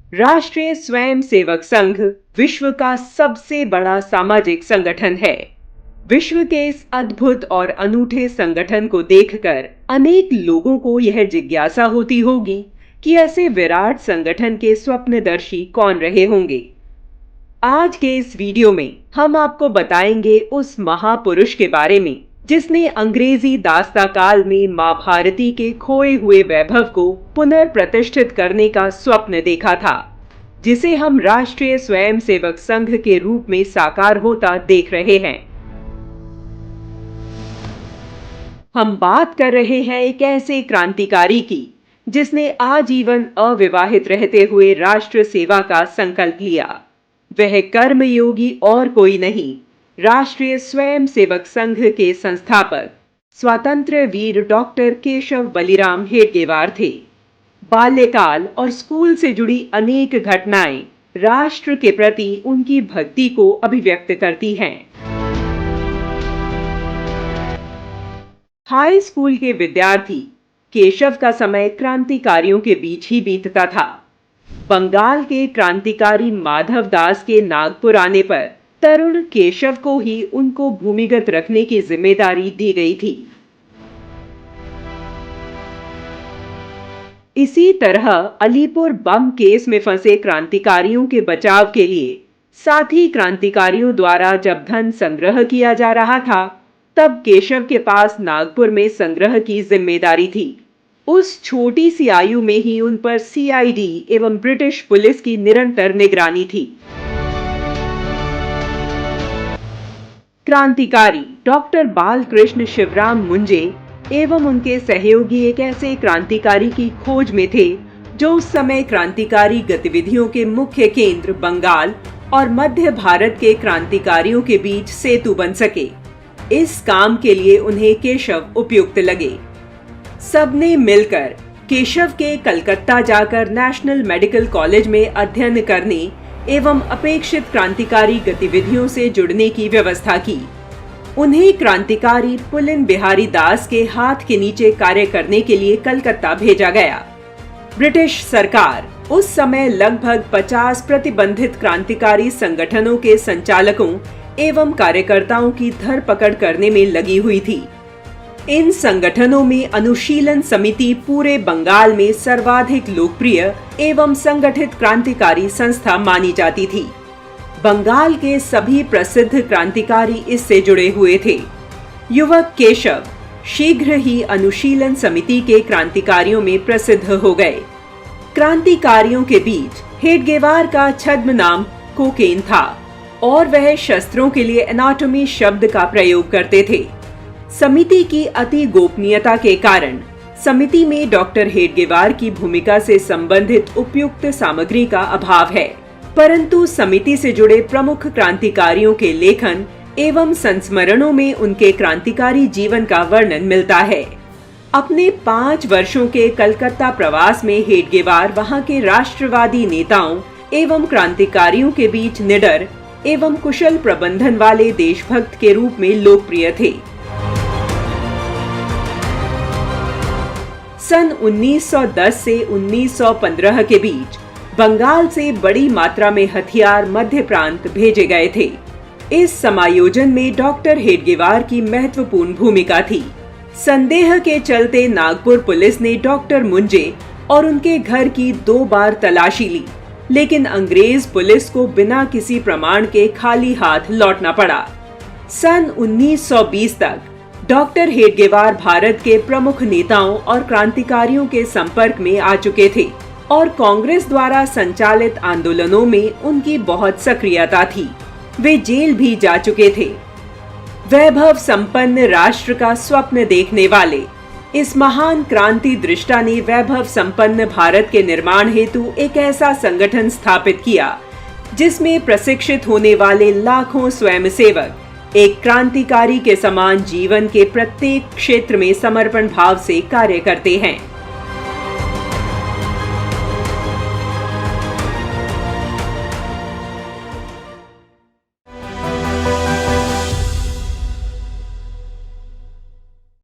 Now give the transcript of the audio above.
राष्ट्रीय स्वयंसेवक संघ विश्व का सबसे बड़ा सामाजिक संगठन है। विश्व के इस अद्भुत और अनूठे संगठन को देखकर अनेक लोगों को यह जिज्ञासा होती होगी कि ऐसे विराट संगठन के स्वप्नदर्शी कौन रहे होंगे। आज के इस वीडियो में हम आपको बताएंगे उस महापुरुष के बारे में जिसने अंग्रेजी दास्ता काल में मां भारती के खोए हुए वैभव को पुनर्प्रतिष्ठित करने का स्वप्न देखा था, जिसे हम राष्ट्रीय स्वयंसेवक संघ के रूप में साकार होता देख रहे हैं। हम बात कर रहे हैं एक ऐसे क्रांतिकारी की जिसने आजीवन अविवाहित रहते हुए राष्ट्र सेवा का संकल्प लिया। वह कर्मयोगी और कोई नहीं, राष्ट्रीय स्वयंसेवक संघ के संस्थापक स्वातंत्र्य वीर डॉक्टर केशव बलिराम हेडगेवार थे। बाल्यकाल और स्कूल से जुड़ी अनेक घटनाएं राष्ट्र के प्रति उनकी भक्ति को अभिव्यक्त करती हैं। हाई स्कूल के विद्यार्थी केशव का समय क्रांतिकारियों के बीच ही बीतता था। बंगाल के क्रांतिकारी माधव दास के नागपुर आने पर तरुण केशव को ही उनको भूमिगत रखने की जिम्मेदारी दी गई थी। इसी तरह अलीपुर बम केस में फंसे क्रांतिकारियों के बचाव के लिए साथी क्रांतिकारियों द्वारा जब धन संग्रह किया जा रहा था, तब केशव के पास नागपुर में संग्रह की जिम्मेदारी थी। उस छोटी सी आयु में ही उन पर सीआईडी एवं ब्रिटिश पुलिस की निरंतर निगरानी थी। क्रांतिकारी डॉक्टर बालकृष्ण शिवराम मुंजे एवं उनके सहयोगी एक ऐसे क्रांतिकारी की खोज में थे जो उस समय क्रांतिकारी गतिविधियों के मुख्य केंद्र बंगाल और मध्य भारत के क्रांतिकारियों के बीच सेतु बन सके। इस काम के लिए उन्हें केशव उपयुक्त लगे। सबने मिलकर केशव के कलकत्ता जाकर नेशनल मेडिकल कॉलेज में अध्ययन करने एवं अपेक्षित क्रांतिकारी गतिविधियों से जुड़ने की व्यवस्था की। उन्हें क्रांतिकारी पुलिन बिहारी दास के हाथ के नीचे कार्य करने के लिए कलकत्ता भेजा गया। ब्रिटिश सरकार उस समय लगभग 50 प्रतिबंधित क्रांतिकारी संगठनों के संचालकों एवं कार्यकर्ताओं की धरपकड़ करने में लगी हुई थी। इन संगठनों में अनुशीलन समिति पूरे बंगाल में सर्वाधिक लोकप्रिय एवं संगठित क्रांतिकारी संस्था मानी जाती थी। बंगाल के सभी प्रसिद्ध क्रांतिकारी इससे जुड़े हुए थे। युवक केशव शीघ्र ही अनुशीलन समिति के क्रांतिकारियों में प्रसिद्ध हो गए। क्रांतिकारियों के बीच हेडगेवार का छद्म नाम कोकेन था और वह शस्त्रों के लिए एनाटॉमी शब्द का प्रयोग करते थे। समिति की अति गोपनीयता के कारण समिति में डॉक्टर हेडगेवार की भूमिका से संबंधित उपयुक्त सामग्री का अभाव है, परंतु समिति से जुड़े प्रमुख क्रांतिकारियों के लेखन एवं संस्मरणों में उनके क्रांतिकारी जीवन का वर्णन मिलता है। अपने 5 वर्षों के कलकत्ता प्रवास में हेडगेवार वहां के राष्ट्रवादी नेताओं एवं क्रांतिकारियों के बीच निडर एवं कुशल प्रबंधन वाले देशभक्त के रूप में लोकप्रिय थे। सन 1910 से 1915 के बीच बंगाल से बड़ी मात्रा में हथियार मध्य प्रांत भेजे गए थे। इस समायोजन में डॉक्टर हेडगेवार की महत्वपूर्ण भूमिका थी। संदेह के चलते नागपुर पुलिस ने डॉक्टर मुंजे और उनके घर की 2 बार तलाशी ली, लेकिन अंग्रेज पुलिस को बिना किसी प्रमाण के खाली हाथ लौटना पड़ा। सन 1920 तक डॉक्टर हेडगेवार भारत के प्रमुख नेताओं और क्रांतिकारियों के संपर्क में आ चुके थे और कांग्रेस द्वारा संचालित आंदोलनों में उनकी बहुत सक्रियता थी। वे जेल भी जा चुके थे। वैभव संपन्न राष्ट्र का स्वप्न देखने वाले इस महान क्रांति दृष्टा ने वैभव संपन्न भारत के निर्माण हेतु एक ऐसा संगठन स्थापित किया जिसमें प्रशिक्षित होने वाले लाखों स्वयंसेवक एक क्रांतिकारी के समान जीवन के प्रत्येक क्षेत्र में समर्पण भाव से कार्य करते हैं।